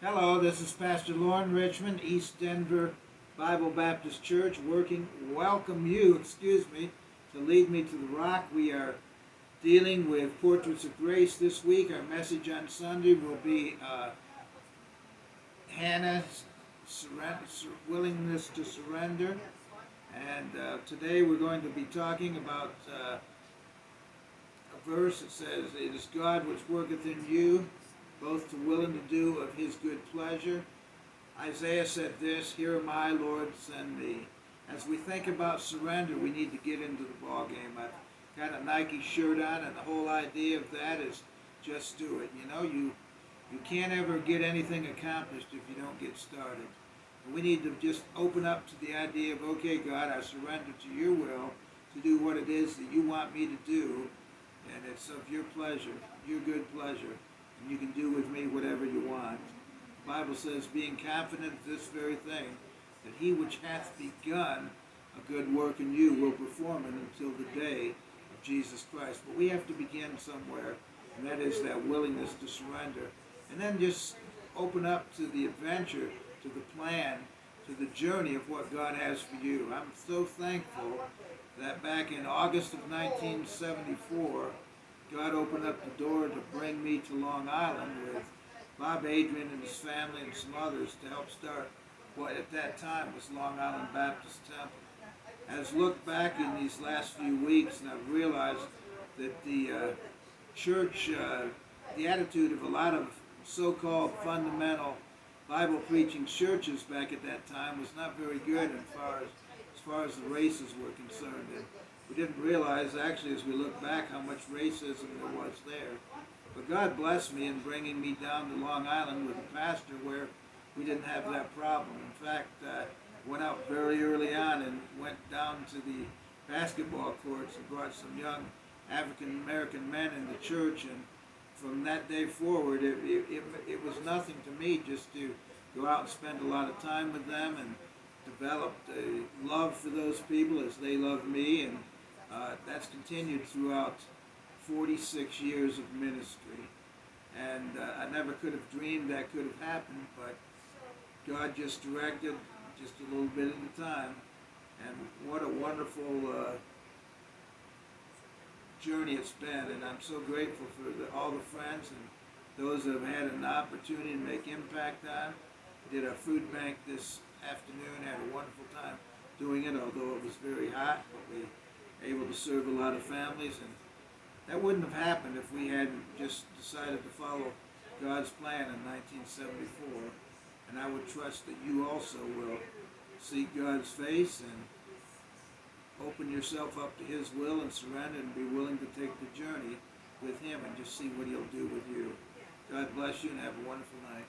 Hello, this is Pastor Lauren Richmond, East Denver Bible Baptist Church, welcome you, to lead me to the rock. We are dealing with Portraits of Grace this week. Our message on Sunday will be Hannah's willingness to surrender. And today we're going to be talking about a verse that says, "It is God which worketh in you, both to will and to do of his good pleasure." Isaiah said this, "Here am I, Lord, send me." As we think about surrender, we need to get into the ball game. I've got a Nike shirt on, and the whole idea of that is just do it. You can't ever get anything accomplished if you don't get started. We need to just open up to the idea of, okay, God, I surrender to your will to do what it is that you want me to do, and it's of your pleasure, your good pleasure, and you can do with me whatever you want. The Bible says, being confident of this very thing, that he which hath begun a good work in you will perform it until the day of Jesus Christ. But we have to begin somewhere, and that is that willingness to surrender. And then just open up to the adventure, to the plan, to the journey of what God has for you. I'm so thankful that back in August of 1974, God opened up the door to bring me to Long Island with Bob Adrian and his family and some others to help start what at that time was Long Island Baptist Temple. As I look back in these last few weeks, and I've realized that the church, the attitude of a lot of so-called fundamental Bible preaching churches back at that time was not very good as far as the races were concerned. And we didn't realize, actually, as we look back, how much racism there was there. But God blessed me in bringing me down to Long Island with a pastor where we didn't have that problem. In fact, went out very early on and went down to the basketball courts and brought some young African American men in the church. And from that day forward, it was nothing to me just to go out and spend a lot of time with them and developed a love for those people as they loved me. And that's continued throughout 46 years of ministry. And I never could have dreamed that could have happened, but God just directed just a little bit at a time. And what a wonderful journey it's been. And I'm so grateful for all the friends and those that have had an opportunity to make impact on. We did our food bank this afternoon, had a wonderful time doing it, although it was very hot, but we were able to serve a lot of families. And that wouldn't have happened if we hadn't just decided to follow God's plan in 1974. And I would trust that you also will seek God's face and open yourself up to his will and surrender and be willing to take the journey with him and just see what he'll do with you. God bless you and have a wonderful night.